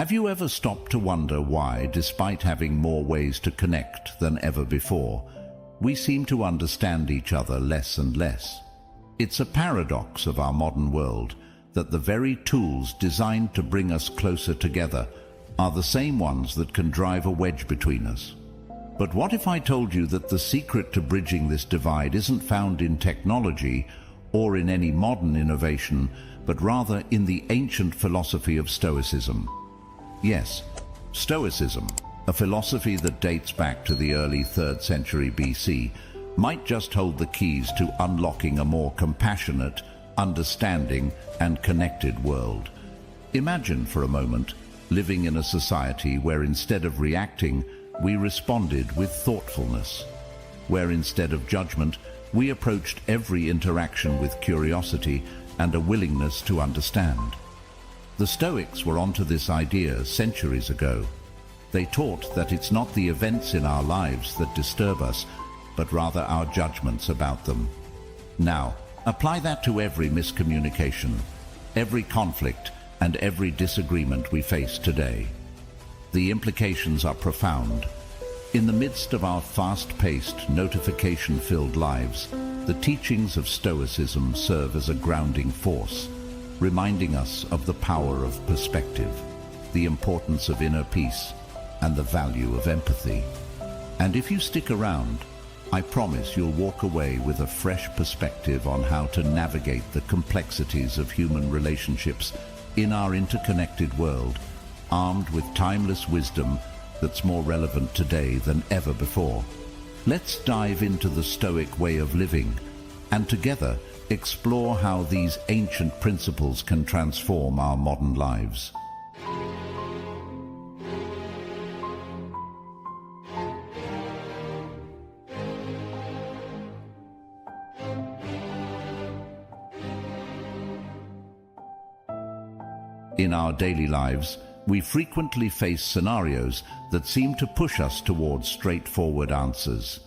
Have you ever stopped to wonder why, despite having more ways to connect than ever before, we seem to understand each other less and less? It's a paradox of our modern world that the very tools designed to bring us closer together are the same ones that can drive a wedge between us. But what if I told you that the secret to bridging this divide isn't found in technology or in any modern innovation, but rather in the ancient philosophy of Stoicism? Yes, Stoicism, a philosophy that dates back to the early 3rd century BC, might just hold the keys to unlocking a more compassionate, understanding, and connected world. Imagine for a moment living in a society where instead of reacting, we responded with thoughtfulness, where instead of judgment, we approached every interaction with curiosity and a willingness to understand. The Stoics were onto this idea centuries ago. They taught that it's not the events in our lives that disturb us, but rather our judgments about them. Now, apply that to every miscommunication, every conflict, and every disagreement we face today. The implications are profound. In the midst of our fast-paced, notification-filled lives, the teachings of Stoicism serve as a grounding force, reminding us of the power of perspective, the importance of inner peace, and the value of empathy. And if you stick around, I promise you'll walk away with a fresh perspective on how to navigate the complexities of human relationships in our interconnected world, armed with timeless wisdom that's more relevant today than ever before. Let's dive into the Stoic way of living and together explore how these ancient principles can transform our modern lives. In our daily lives, we frequently face scenarios that seem to push us towards straightforward answers.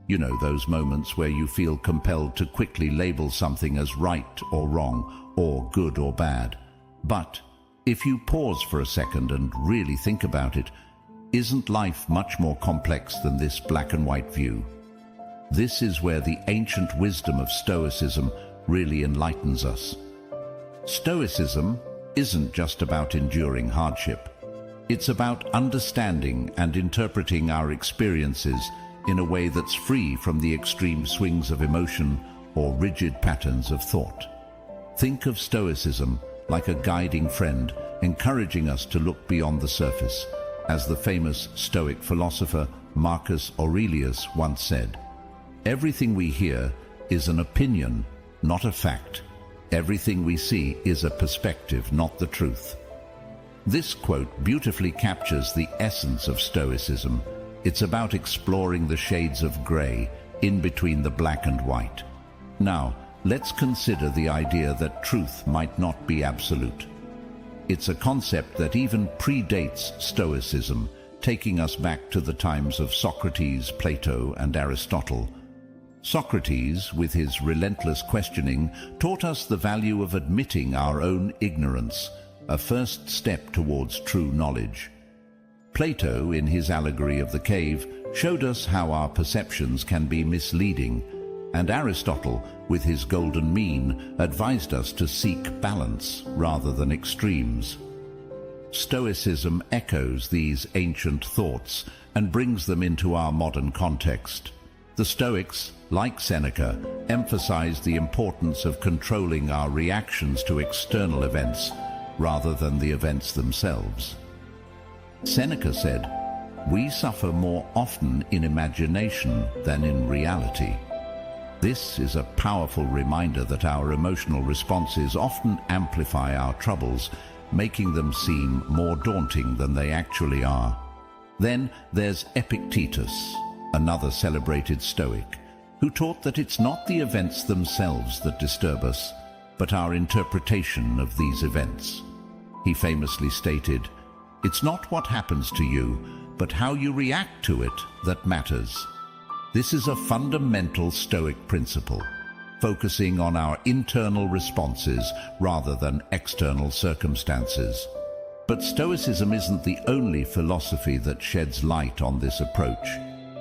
You know, those moments where you feel compelled to quickly label something as right or wrong, or good or bad. But if you pause for a second and really think about it, isn't life much more complex than this black and white view? This is where the ancient wisdom of Stoicism really enlightens us. Stoicism isn't just about enduring hardship. It's about understanding and interpreting our experiences in a way that's free from the extreme swings of emotion or rigid patterns of thought. Think of Stoicism like a guiding friend, encouraging us to look beyond the surface. As the famous Stoic philosopher Marcus Aurelius once said, "Everything we hear is an opinion, not a fact. Everything we see is a perspective, not the truth." This quote beautifully captures the essence of Stoicism. It's about exploring the shades of grey in between the black and white. Now, let's consider the idea that truth might not be absolute. It's a concept that even predates Stoicism, taking us back to the times of Socrates, Plato, and Aristotle. Socrates, with his relentless questioning, taught us the value of admitting our own ignorance, a first step towards true knowledge. Plato, in his allegory of the cave, showed us how our perceptions can be misleading, and Aristotle, with his golden mean, advised us to seek balance rather than extremes. Stoicism echoes these ancient thoughts and brings them into our modern context. The Stoics, like Seneca, emphasized the importance of controlling our reactions to external events rather than the events themselves. Seneca said, "We suffer more often in imagination than in reality." This is a powerful reminder that our emotional responses often amplify our troubles, making them seem more daunting than they actually are. Then there's Epictetus, another celebrated Stoic, who taught that it's not the events themselves that disturb us, but our interpretation of these events. He famously stated, "It's not what happens to you, but how you react to it that matters." This is a fundamental Stoic principle, focusing on our internal responses rather than external circumstances. But Stoicism isn't the only philosophy that sheds light on this approach.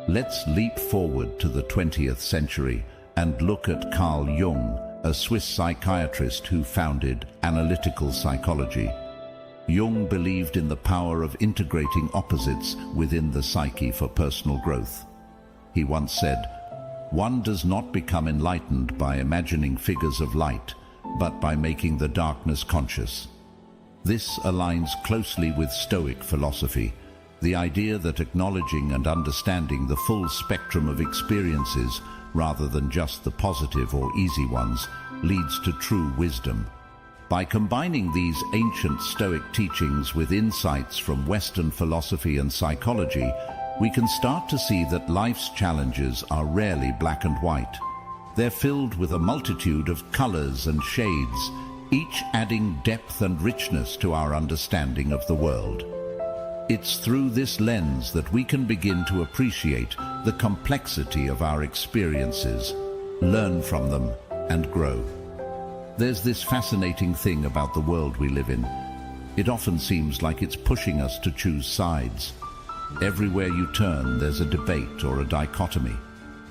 Let's leap forward to the 20th century and look at Carl Jung, a Swiss psychiatrist who founded analytical psychology. Jung believed in the power of integrating opposites within the psyche for personal growth. He once said, "One does not become enlightened by imagining figures of light, but by making the darkness conscious." This aligns closely with Stoic philosophy, the idea that acknowledging and understanding the full spectrum of experiences rather than just the positive or easy ones leads to true wisdom. By combining these ancient Stoic teachings with insights from Western philosophy and psychology, we can start to see that life's challenges are rarely black and white. They're filled with a multitude of colors and shades, each adding depth and richness to our understanding of the world. It's through this lens that we can begin to appreciate the complexity of our experiences, learn from them, and grow. There's this fascinating thing about the world we live in. It often seems like it's pushing us to choose sides. Everywhere you turn, there's a debate or a dichotomy.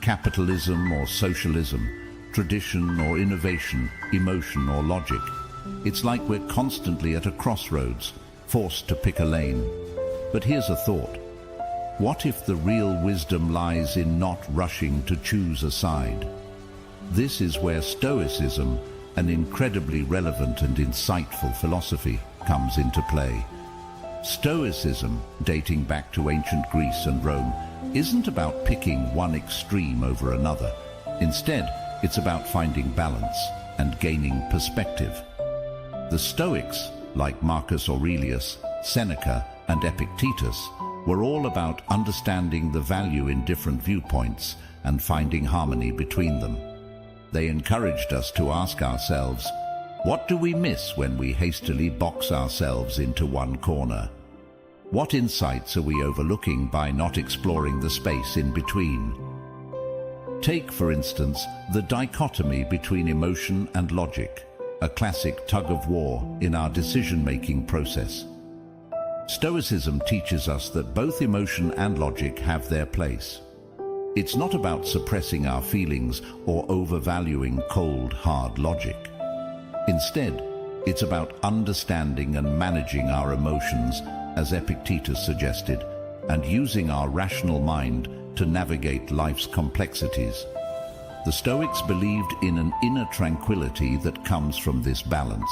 Capitalism or socialism, tradition or innovation, emotion or logic. It's like we're constantly at a crossroads, forced to pick a lane. But here's a thought. What if the real wisdom lies in not rushing to choose a side? This is where Stoicism, an incredibly relevant and insightful philosophy, comes into play. Stoicism, dating back to ancient Greece and Rome, isn't about picking one extreme over another. Instead, it's about finding balance and gaining perspective. The Stoics, like Marcus Aurelius, Seneca, and Epictetus, were all about understanding the value in different viewpoints and finding harmony between them. They encouraged us to ask ourselves, what do we miss when we hastily box ourselves into one corner? What insights are we overlooking by not exploring the space in between? Take, for instance, the dichotomy between emotion and logic, a classic tug-of-war in our decision-making process. Stoicism teaches us that both emotion and logic have their place. It's not about suppressing our feelings or overvaluing cold, hard logic. Instead, it's about understanding and managing our emotions, as Epictetus suggested, and using our rational mind to navigate life's complexities. The Stoics believed in an inner tranquility that comes from this balance.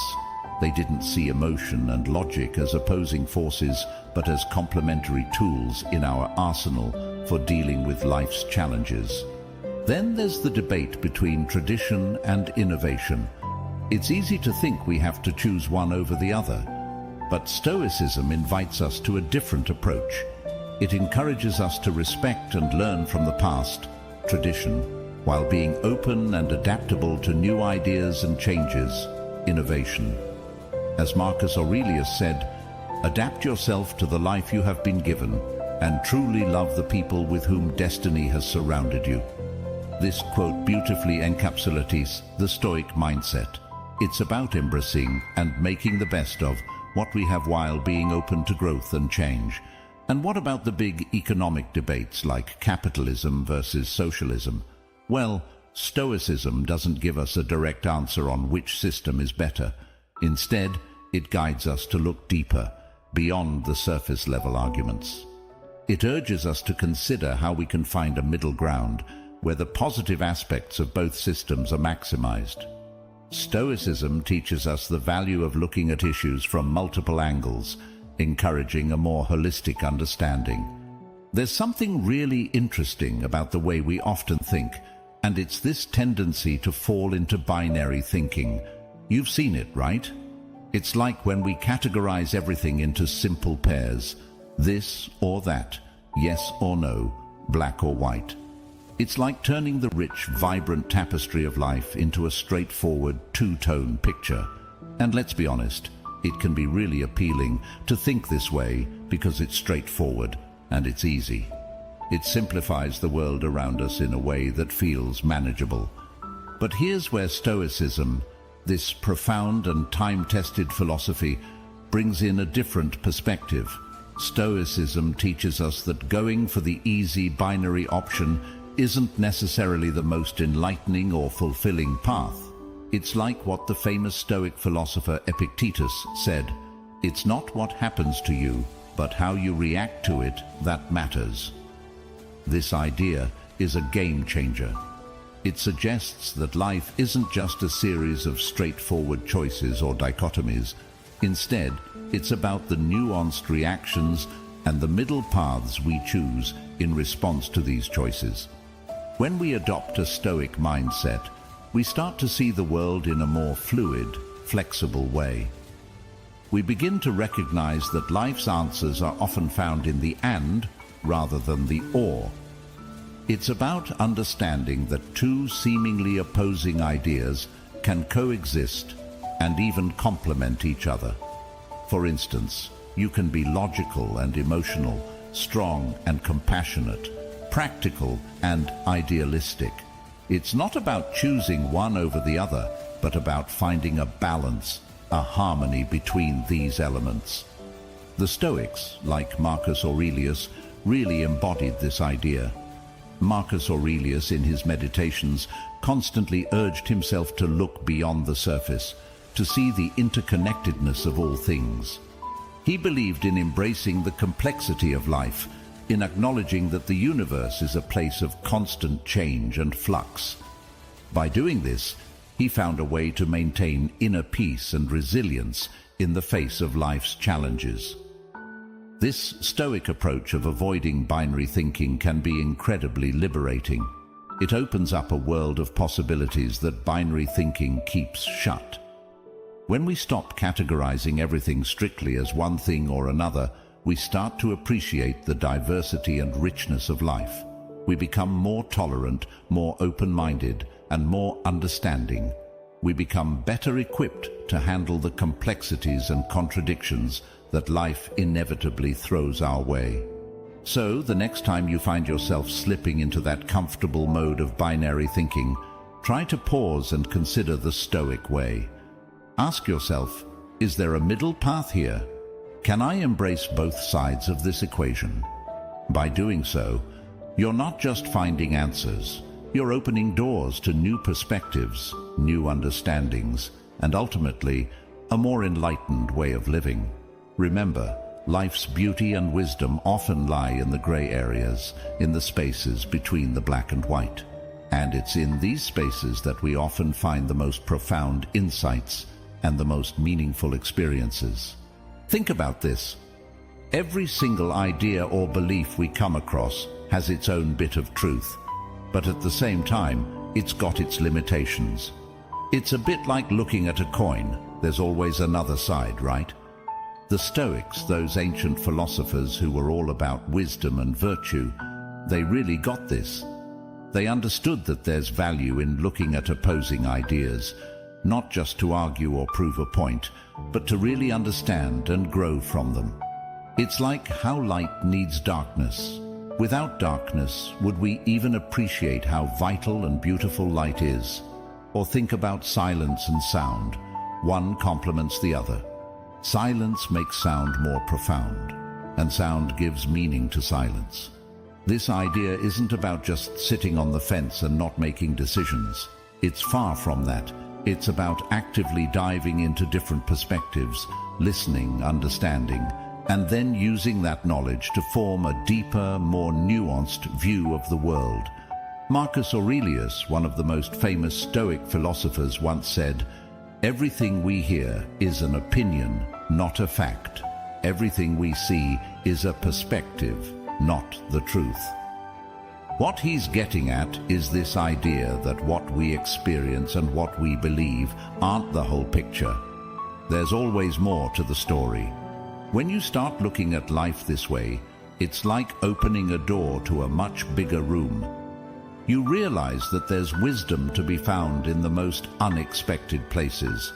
They didn't see emotion and logic as opposing forces, but as complementary tools in our arsenal for dealing with life's challenges. Then there's the debate between tradition and innovation. It's easy to think we have to choose one over the other, but Stoicism invites us to a different approach. It encourages us to respect and learn from the past, tradition, while being open and adaptable to new ideas and changes, innovation. As Marcus Aurelius said, adapt yourself to the life you have been given and truly love the people with whom destiny has surrounded you. This quote beautifully encapsulates the Stoic mindset. It's about embracing and making the best of what we have while being open to growth and change. And what about the big economic debates like capitalism versus socialism? Well, Stoicism doesn't give us a direct answer on which system is better. Instead, it guides us to look deeper, beyond the surface-level arguments. It urges us to consider how we can find a middle ground where the positive aspects of both systems are maximized. Stoicism teaches us the value of looking at issues from multiple angles, encouraging a more holistic understanding. There's something really interesting about the way we often think, and it's this tendency to fall into binary thinking. You've seen it, right? It's like when we categorize everything into simple pairs, this or that, yes or no, black or white. It's like turning the rich, vibrant tapestry of life into a straightforward two-tone picture. And let's be honest, it can be really appealing to think this way because it's straightforward and it's easy. It simplifies the world around us in a way that feels manageable. But here's where Stoicism, this profound and time-tested philosophy, brings in a different perspective. Stoicism teaches us that going for the easy binary option isn't necessarily the most enlightening or fulfilling path. It's like what the famous Stoic philosopher Epictetus said, "It's not what happens to you, but how you react to it that matters." This idea is a game changer. It suggests that life isn't just a series of straightforward choices or dichotomies. Instead, it's about the nuanced reactions and the middle paths we choose in response to these choices. When we adopt a Stoic mindset, we start to see the world in a more fluid, flexible way. We begin to recognize that life's answers are often found in the "and" rather than the "or." It's about understanding that two seemingly opposing ideas can coexist and even complement each other. For instance, you can be logical and emotional, strong and compassionate, practical and idealistic. It's not about choosing one over the other, but about finding a balance, a harmony between these elements. The Stoics, like Marcus Aurelius, really embodied this idea. Marcus Aurelius, in his meditations, constantly urged himself to look beyond the surface, to see the interconnectedness of all things. He believed in embracing the complexity of life, in acknowledging that the universe is a place of constant change and flux. By doing this, he found a way to maintain inner peace and resilience in the face of life's challenges. This Stoic approach of avoiding binary thinking can be incredibly liberating. It opens up a world of possibilities that binary thinking keeps shut. When we stop categorizing everything strictly as one thing or another, we start to appreciate the diversity and richness of life. We become more tolerant, more open-minded, and more understanding. We become better equipped to handle the complexities and contradictions that life inevitably throws our way. So, the next time you find yourself slipping into that comfortable mode of binary thinking, try to pause and consider the Stoic way. Ask yourself, is there a middle path here? Can I embrace both sides of this equation? By doing so, you're not just finding answers, you're opening doors to new perspectives, new understandings, and ultimately, a more enlightened way of living. Remember, life's beauty and wisdom often lie in the gray areas, in the spaces between the black and white. And it's in these spaces that we often find the most profound insights and the most meaningful experiences. Think about this. Every single idea or belief we come across has its own bit of truth, but at the same time, it's got its limitations. It's a bit like looking at a coin. There's always another side, right? The Stoics, those ancient philosophers who were all about wisdom and virtue, they really got this. They understood that there's value in looking at opposing ideas, not just to argue or prove a point, but to really understand and grow from them. It's like how light needs darkness. Without darkness, would we even appreciate how vital and beautiful light is? Or think about silence and sound. One complements the other. Silence makes sound more profound, and sound gives meaning to silence. This idea isn't about just sitting on the fence and not making decisions. It's far from that. It's about actively diving into different perspectives, listening, understanding, and then using that knowledge to form a deeper, more nuanced view of the world. Marcus Aurelius, one of the most famous Stoic philosophers, once said, "Everything we hear is an opinion, not a fact. Everything we see is a perspective, not the truth." What he's getting at is this idea that what we experience and what we believe aren't the whole picture. There's always more to the story. When you start looking at life this way, it's like opening a door to a much bigger room. You realize that there's wisdom to be found in the most unexpected places.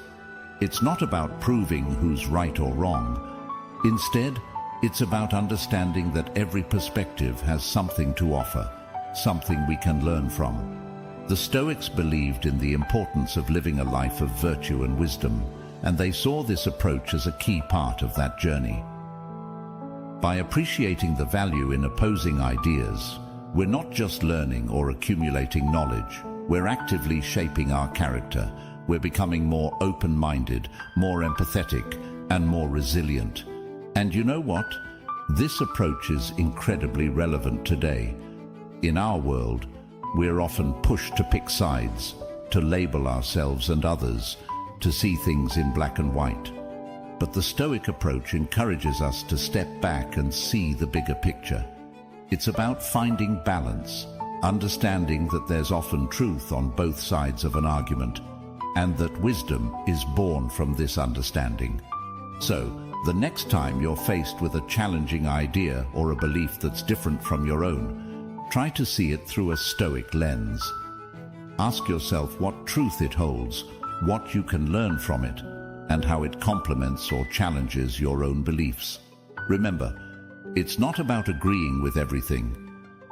It's not about proving who's right or wrong. Instead, it's about understanding that every perspective has something to offer, something we can learn from. The Stoics believed in the importance of living a life of virtue and wisdom. and they saw this approach as a key part of that journey. By appreciating the value in opposing ideas, we're not just learning or accumulating knowledge, we're actively shaping our character. We're becoming more open-minded, more empathetic, and more resilient. And you know what? This approach is incredibly relevant today. In our world, we're often pushed to pick sides, to label ourselves and others, to see things in black and white. But the Stoic approach encourages us to step back and see the bigger picture. It's about finding balance, understanding that there's often truth on both sides of an argument, and that wisdom is born from this understanding. So, the next time you're faced with a challenging idea or a belief that's different from your own, try to see it through a Stoic lens. Ask yourself what truth it holds, what you can learn from it, and how it complements or challenges your own beliefs. Remember, it's not about agreeing with everything.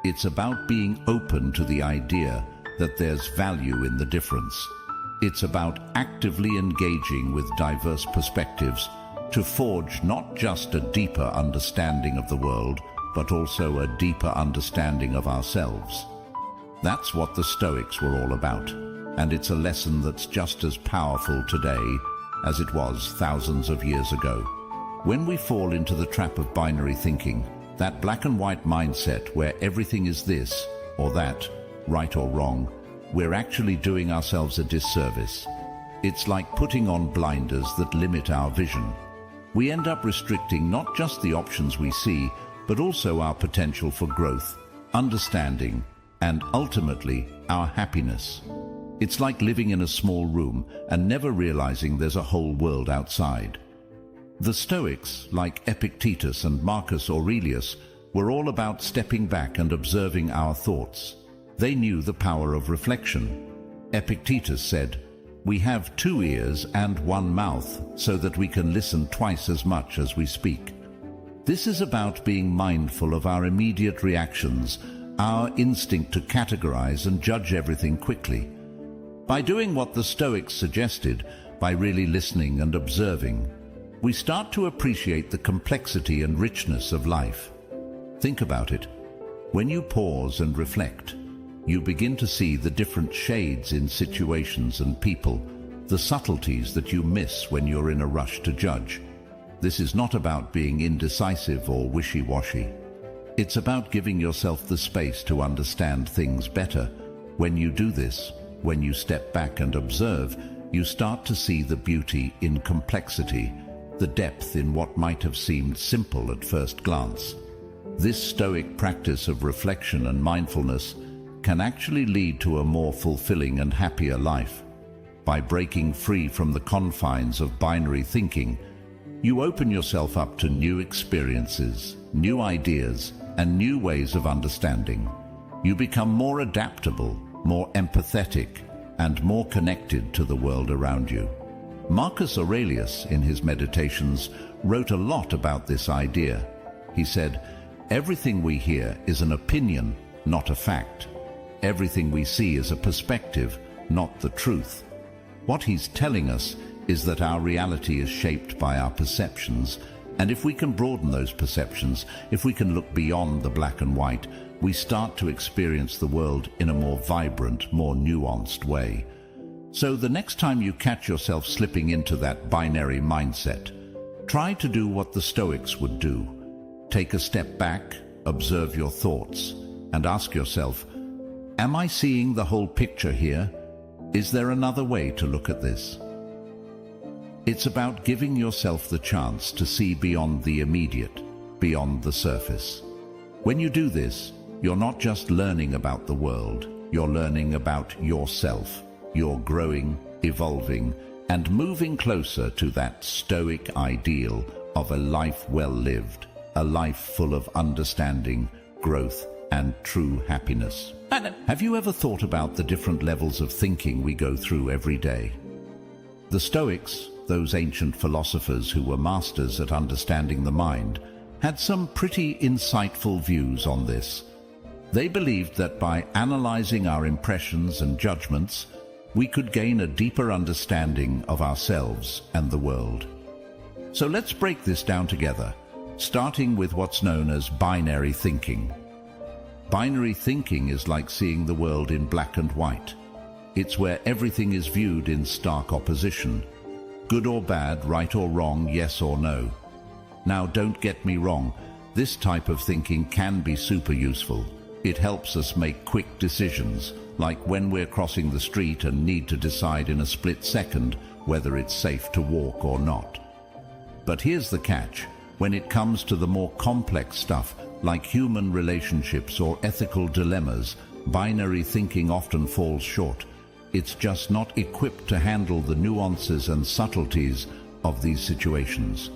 It's about being open to the idea that there's value in the difference. It's about actively engaging with diverse perspectives to forge not just a deeper understanding of the world, but also a deeper understanding of ourselves. That's what the Stoics were all about, and it's a lesson that's just as powerful today as it was thousands of years ago. When we fall into the trap of binary thinking, that black and white mindset where everything is this or that, right or wrong, we're actually doing ourselves a disservice. It's like putting on blinders that limit our vision. We end up restricting not just the options we see, but also our potential for growth, understanding, and ultimately, our happiness. It's like living in a small room and never realizing there's a whole world outside. The Stoics, like Epictetus and Marcus Aurelius, were all about stepping back and observing our thoughts. They knew the power of reflection. Epictetus said, "We have 2 ears and 1 mouth, so that we can listen twice as much as we speak." This is about being mindful of our immediate reactions, our instinct to categorize and judge everything quickly. By doing what the Stoics suggested, by really listening and observing, we start to appreciate the complexity and richness of life. Think about it. When you pause and reflect, you begin to see the different shades in situations and people, the subtleties that you miss when you're in a rush to judge. This is not about being indecisive or wishy-washy. It's about giving yourself the space to understand things better. When you do this, when you step back and observe, you start to see the beauty in complexity, the depth in what might have seemed simple at first glance. This Stoic practice of reflection and mindfulness can actually lead to a more fulfilling and happier life. By breaking free from the confines of binary thinking, you open yourself up to new experiences, new ideas, and new ways of understanding. You become more adaptable, more empathetic, and more connected to the world around you. Marcus Aurelius, in his Meditations, wrote a lot about this idea. He said, "Everything we hear is an opinion, not a fact. Everything we see is a perspective, not the truth." What he's telling us is that our reality is shaped by our perceptions, and if we can broaden those perceptions, if we can look beyond the black and white, we start to experience the world in a more vibrant, more nuanced way. So the next time you catch yourself slipping into that binary mindset, try to do what the Stoics would do. Take a step back, observe your thoughts, and ask yourself, am I seeing the whole picture here? Is there another way to look at this? It's about giving yourself the chance to see beyond the immediate, beyond the surface. When you do this, you're not just learning about the world, you're learning about yourself. You're growing, evolving, and moving closer to that Stoic ideal of a life well lived, a life full of understanding, growth, and true happiness. Have you ever thought about the different levels of thinking we go through every day? The Stoics, those ancient philosophers who were masters at understanding the mind, had some pretty insightful views on this. They believed that by analyzing our impressions and judgments, we could gain a deeper understanding of ourselves and the world. So let's break this down together, starting with what's known as binary thinking. Binary thinking is like seeing the world in black and white. It's where everything is viewed in stark opposition. Good or bad, right or wrong, yes or no. Now, don't get me wrong, this type of thinking can be super useful. It helps us make quick decisions, like when we're crossing the street and need to decide in a split second whether it's safe to walk or not. But here's the catch. When it comes to the more complex stuff, like human relationships or ethical dilemmas, binary thinking often falls short. It's just not equipped to handle the nuances and subtleties of these situations.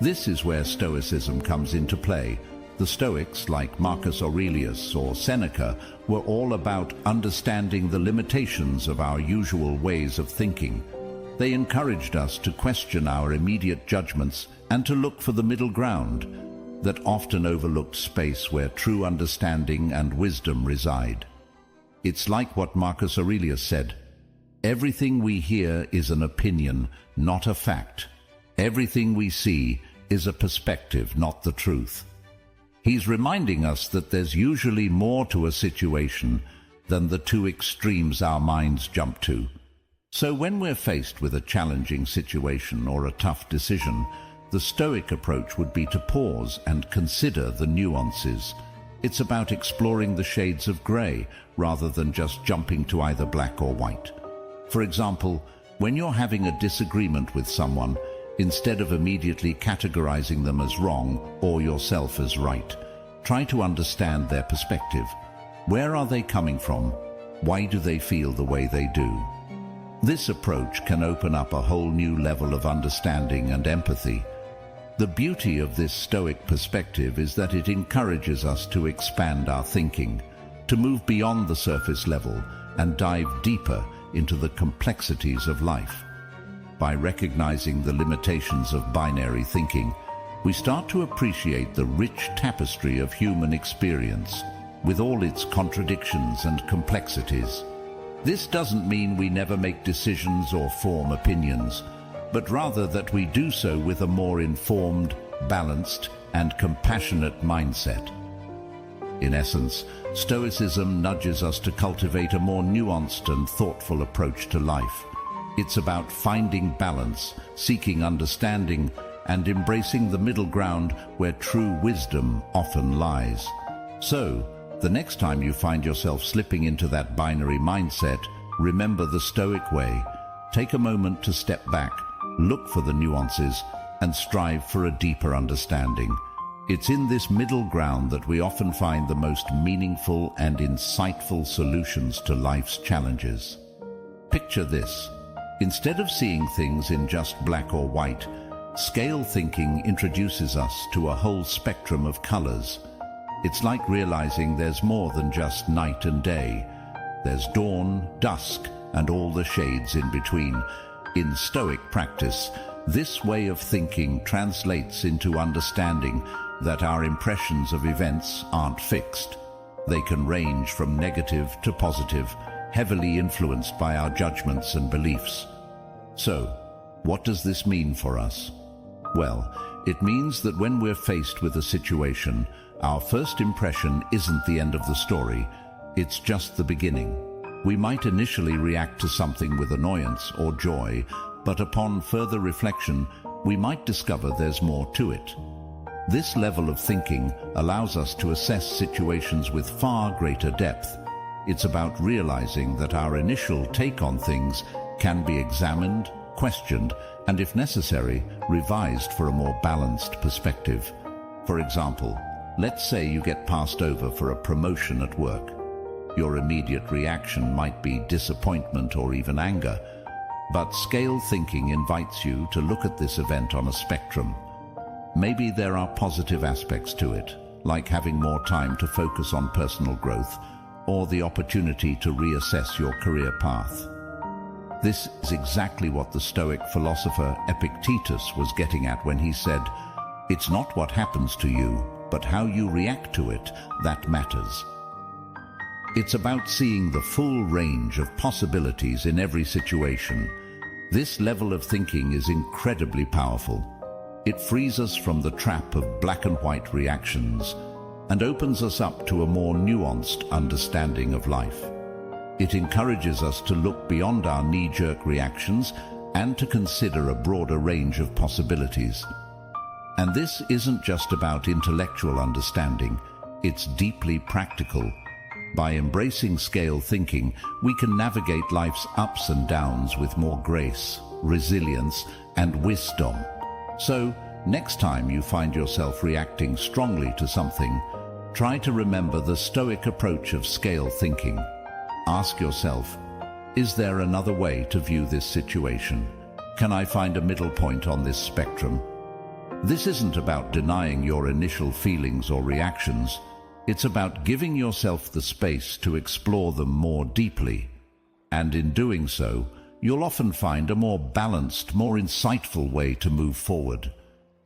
This is where Stoicism comes into play. The Stoics, like Marcus Aurelius or Seneca, were all about understanding the limitations of our usual ways of thinking. They encouraged us to question our immediate judgments and to look for the middle ground, that often overlooked space where true understanding and wisdom reside. It's like what Marcus Aurelius said, "Everything we hear is an opinion, not a fact. Everything we see is a perspective, not the truth." He's reminding us that there's usually more to a situation than the two extremes our minds jump to. So when we're faced with a challenging situation or a tough decision, the Stoic approach would be to pause and consider the nuances. It's about exploring the shades of grey rather than just jumping to either black or white. For example, when you're having a disagreement with someone, instead of immediately categorizing them as wrong or yourself as right, try to understand their perspective. Where are they coming from? Why do they feel the way they do? This approach can open up a whole new level of understanding and empathy. The beauty of this Stoic perspective is that it encourages us to expand our thinking, to move beyond the surface level and dive deeper into the complexities of life. By recognizing the limitations of binary thinking, we start to appreciate the rich tapestry of human experience, with all its contradictions and complexities. This doesn't mean we never make decisions or form opinions, but rather that we do so with a more informed, balanced, and compassionate mindset. In essence, Stoicism nudges us to cultivate a more nuanced and thoughtful approach to life. It's about finding balance, seeking understanding, and embracing the middle ground where true wisdom often lies. So, the next time you find yourself slipping into that binary mindset, remember the Stoic way. Take a moment to step back, look for the nuances, and strive for a deeper understanding. It's in this middle ground that we often find the most meaningful and insightful solutions to life's challenges. Picture this. Instead of seeing things in just black or white, scale thinking introduces us to a whole spectrum of colors. It's like realizing there's more than just night and day. There's dawn, dusk, and all the shades in between. In Stoic practice, this way of thinking translates into understanding that our impressions of events aren't fixed. They can range from negative to positive, heavily influenced by our judgments and beliefs. So, what does this mean for us? Well, it means that when we're faced with a situation, our first impression isn't the end of the story, it's just the beginning. We might initially react to something with annoyance or joy, but upon further reflection, we might discover there's more to it. This level of thinking allows us to assess situations with far greater depth. It's about realizing that our initial take on things can be examined, questioned, and if necessary, revised for a more balanced perspective. For example, let's say you get passed over for a promotion at work. Your immediate reaction might be disappointment or even anger, but scale thinking invites you to look at this event on a spectrum. Maybe there are positive aspects to it, like having more time to focus on personal growth, or the opportunity to reassess your career path. This is exactly what the Stoic philosopher Epictetus was getting at when he said, "It's not what happens to you, but how you react to it that matters." It's about seeing the full range of possibilities in every situation. This level of thinking is incredibly powerful. It frees us from the trap of black and white reactions and opens us up to a more nuanced understanding of life. It encourages us to look beyond our knee-jerk reactions and to consider a broader range of possibilities. And this isn't just about intellectual understanding, it's deeply practical. By embracing scale thinking, we can navigate life's ups and downs with more grace, resilience, and wisdom. So, next time you find yourself reacting strongly to something, try to remember the Stoic approach of scale thinking. Ask yourself, is there another way to view this situation? Can I find a middle point on this spectrum? This isn't about denying your initial feelings or reactions. It's about giving yourself the space to explore them more deeply. And in doing so, you'll often find a more balanced, more insightful way to move forward.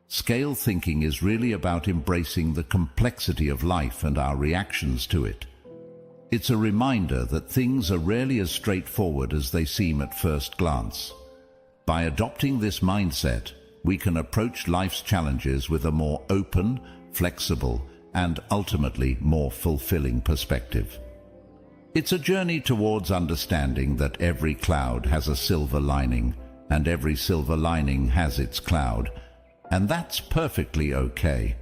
Scale thinking is really about embracing the complexity of life and our reactions to it. It's a reminder that things are rarely as straightforward as they seem at first glance. By adopting this mindset, we can approach life's challenges with a more open, flexible, and ultimately more fulfilling perspective. It's a journey towards understanding that every cloud has a silver lining, and every silver lining has its cloud, and that's perfectly okay.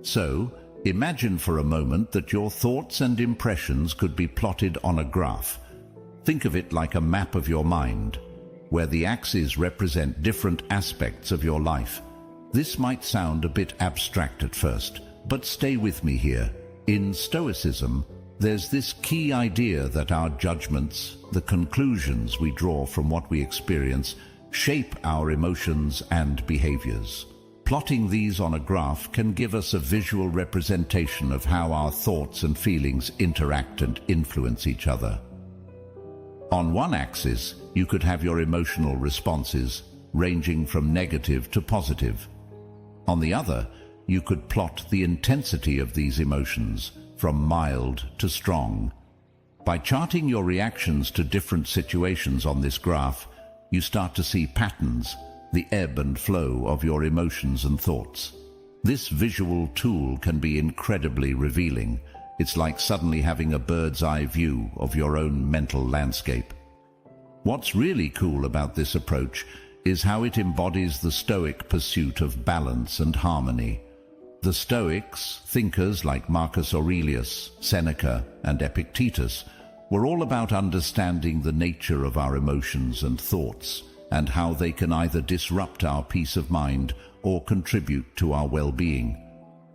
So, imagine for a moment that your thoughts and impressions could be plotted on a graph. Think of it like a map of your mind, where the axes represent different aspects of your life. This might sound a bit abstract at first, but stay with me here. In Stoicism, there's this key idea that our judgments, the conclusions we draw from what we experience, shape our emotions and behaviors. Plotting these on a graph can give us a visual representation of how our thoughts and feelings interact and influence each other. On one axis, you could have your emotional responses, ranging from negative to positive. On the other, you could plot the intensity of these emotions, from mild to strong. By charting your reactions to different situations on this graph, you start to see patterns, the ebb and flow of your emotions and thoughts. This visual tool can be incredibly revealing. It's like suddenly having a bird's eye view of your own mental landscape. What's really cool about this approach is how it embodies the Stoic pursuit of balance and harmony. The Stoics, thinkers like Marcus Aurelius, Seneca, and Epictetus, were all about understanding the nature of our emotions and thoughts, and how they can either disrupt our peace of mind or contribute to our well-being.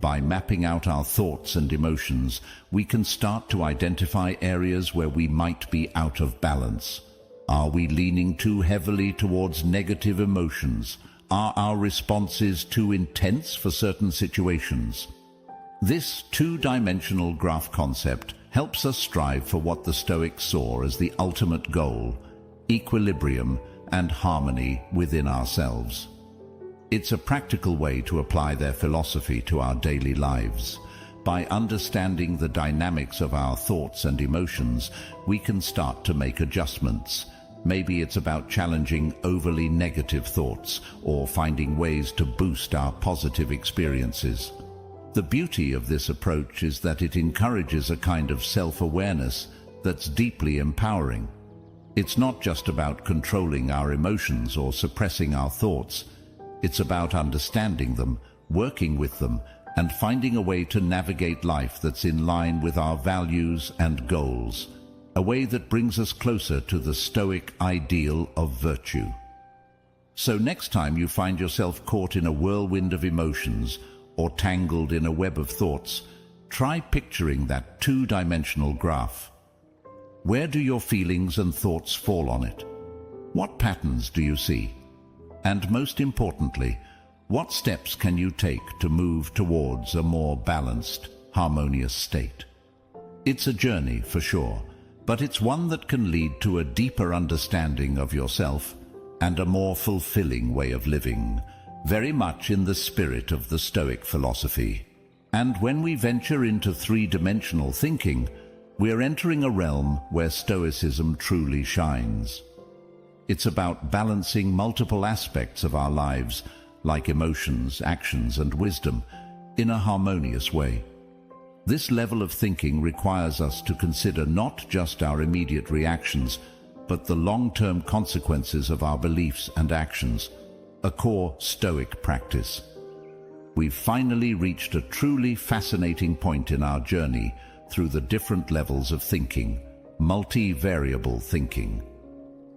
By mapping out our thoughts and emotions, we can start to identify areas where we might be out of balance. Are we leaning too heavily towards negative emotions? Are our responses too intense for certain situations? This two-dimensional graph concept helps us strive for what the Stoics saw as the ultimate goal: equilibrium and harmony within ourselves. It's a practical way to apply their philosophy to our daily lives. By understanding the dynamics of our thoughts and emotions, we can start to make adjustments. Maybe it's about challenging overly negative thoughts or finding ways to boost our positive experiences. The beauty of this approach is that it encourages a kind of self-awareness that's deeply empowering. It's not just about controlling our emotions or suppressing our thoughts. It's about understanding them, working with them, and finding a way to navigate life that's in line with our values and goals, a way that brings us closer to the Stoic ideal of virtue. So next time you find yourself caught in a whirlwind of emotions or tangled in a web of thoughts, try picturing that two-dimensional graph. Where do your feelings and thoughts fall on it? What patterns do you see? And most importantly, what steps can you take to move towards a more balanced, harmonious state? It's a journey for sure, but it's one that can lead to a deeper understanding of yourself and a more fulfilling way of living, very much in the spirit of the Stoic philosophy. And when we venture into three-dimensional thinking, We're entering a realm where Stoicism truly shines. It's about balancing multiple aspects of our lives, like emotions, actions, and wisdom, in a harmonious way. This level of thinking requires us to consider not just our immediate reactions, but the long-term consequences of our beliefs and actions, a core Stoic practice. We've finally reached a truly fascinating point in our journey through the different levels of thinking, multivariable thinking.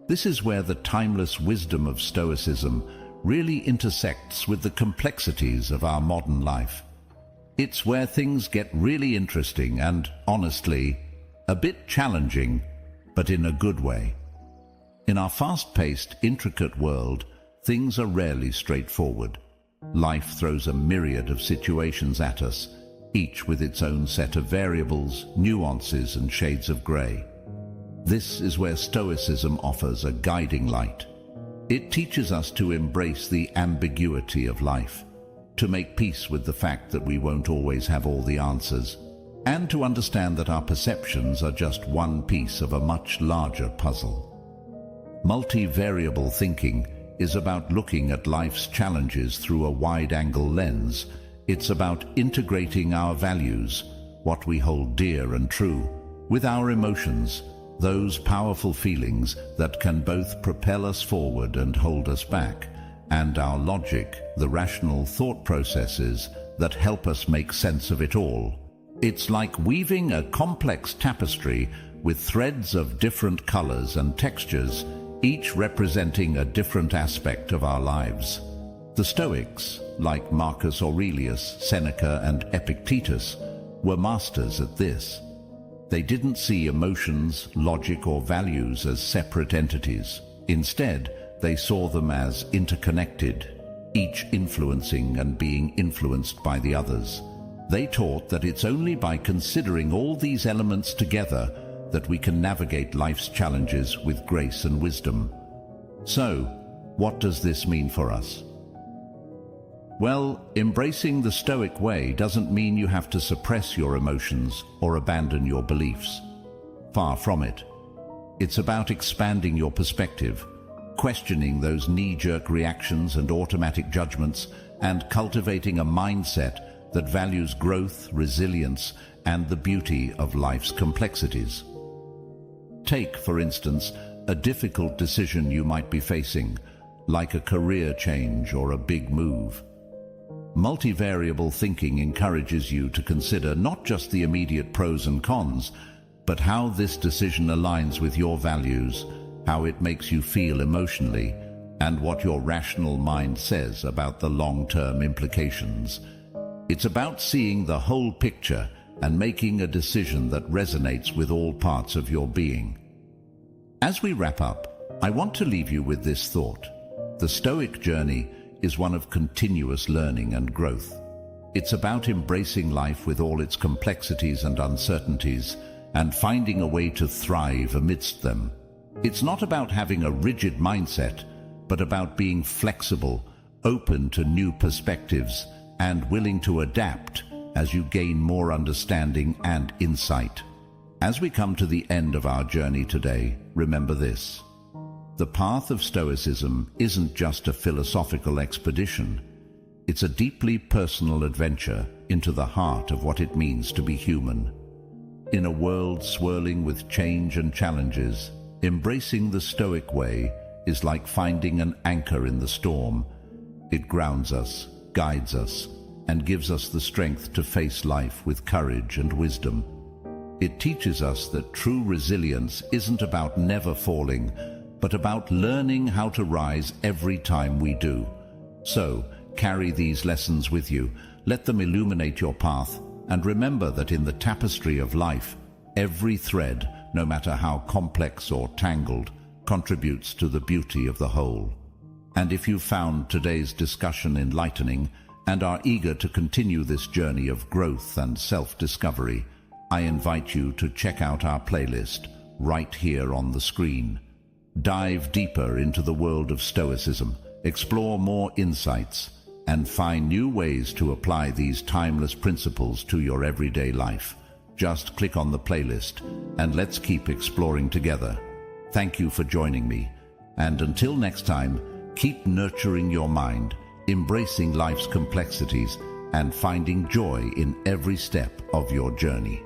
This is where the timeless wisdom of Stoicism really intersects with the complexities of our modern life. It's where things get really interesting and, honestly, a bit challenging, but in a good way. In our fast-paced, intricate world, things are rarely straightforward. Life throws a myriad of situations at us, each with its own set of variables, nuances, and shades of grey. This is where Stoicism offers a guiding light. It teaches us to embrace the ambiguity of life, to make peace with the fact that we won't always have all the answers, and to understand that our perceptions are just one piece of a much larger puzzle. Multivariable thinking is about looking at life's challenges through a wide-angle lens. It's about integrating our values, what we hold dear and true, with our emotions, those powerful feelings that can both propel us forward and hold us back, and our logic, the rational thought processes that help us make sense of it all. It's like weaving a complex tapestry with threads of different colors and textures, each representing a different aspect of our lives. The Stoics, like Marcus Aurelius, Seneca, and Epictetus, were masters at this. They didn't see emotions, logic, or values as separate entities. Instead, they saw them as interconnected, each influencing and being influenced by the others. They taught that it's only by considering all these elements together that we can navigate life's challenges with grace and wisdom. So, what does this mean for us? Well, embracing the Stoic way doesn't mean you have to suppress your emotions or abandon your beliefs. Far from it. It's about expanding your perspective, questioning those knee-jerk reactions and automatic judgments, and cultivating a mindset that values growth, resilience, and the beauty of life's complexities. Take, for instance, a difficult decision you might be facing, like a career change or a big move. Multivariable thinking encourages you to consider not just the immediate pros and cons, but how this decision aligns with your values, how it makes you feel emotionally, and what your rational mind says about the long-term implications. It's about seeing the whole picture and making a decision that resonates with all parts of your being. As we wrap up, I want to leave you with this thought. The Stoic journey is one of continuous learning and growth. It's about embracing life with all its complexities and uncertainties, and finding a way to thrive amidst them. It's not about having a rigid mindset, but about being flexible, open to new perspectives, and willing to adapt as you gain more understanding and insight. As we come to the end of our journey today, remember this. The path of Stoicism isn't just a philosophical expedition. It's a deeply personal adventure into the heart of what it means to be human. In a world swirling with change and challenges, embracing the Stoic way is like finding an anchor in the storm. It grounds us, guides us, and gives us the strength to face life with courage and wisdom. It teaches us that true resilience isn't about never falling, but about learning how to rise every time we do. So, carry these lessons with you, let them illuminate your path, and remember that in the tapestry of life, every thread, no matter how complex or tangled, contributes to the beauty of the whole. And if you found today's discussion enlightening and are eager to continue this journey of growth and self-discovery, I invite you to check out our playlist right here on the screen. Dive deeper into the world of Stoicism, explore more insights, and find new ways to apply these timeless principles to your everyday life. Just click on the playlist and let's keep exploring together. Thank you for joining me. And until next time, keep nurturing your mind, embracing life's complexities, and finding joy in every step of your journey.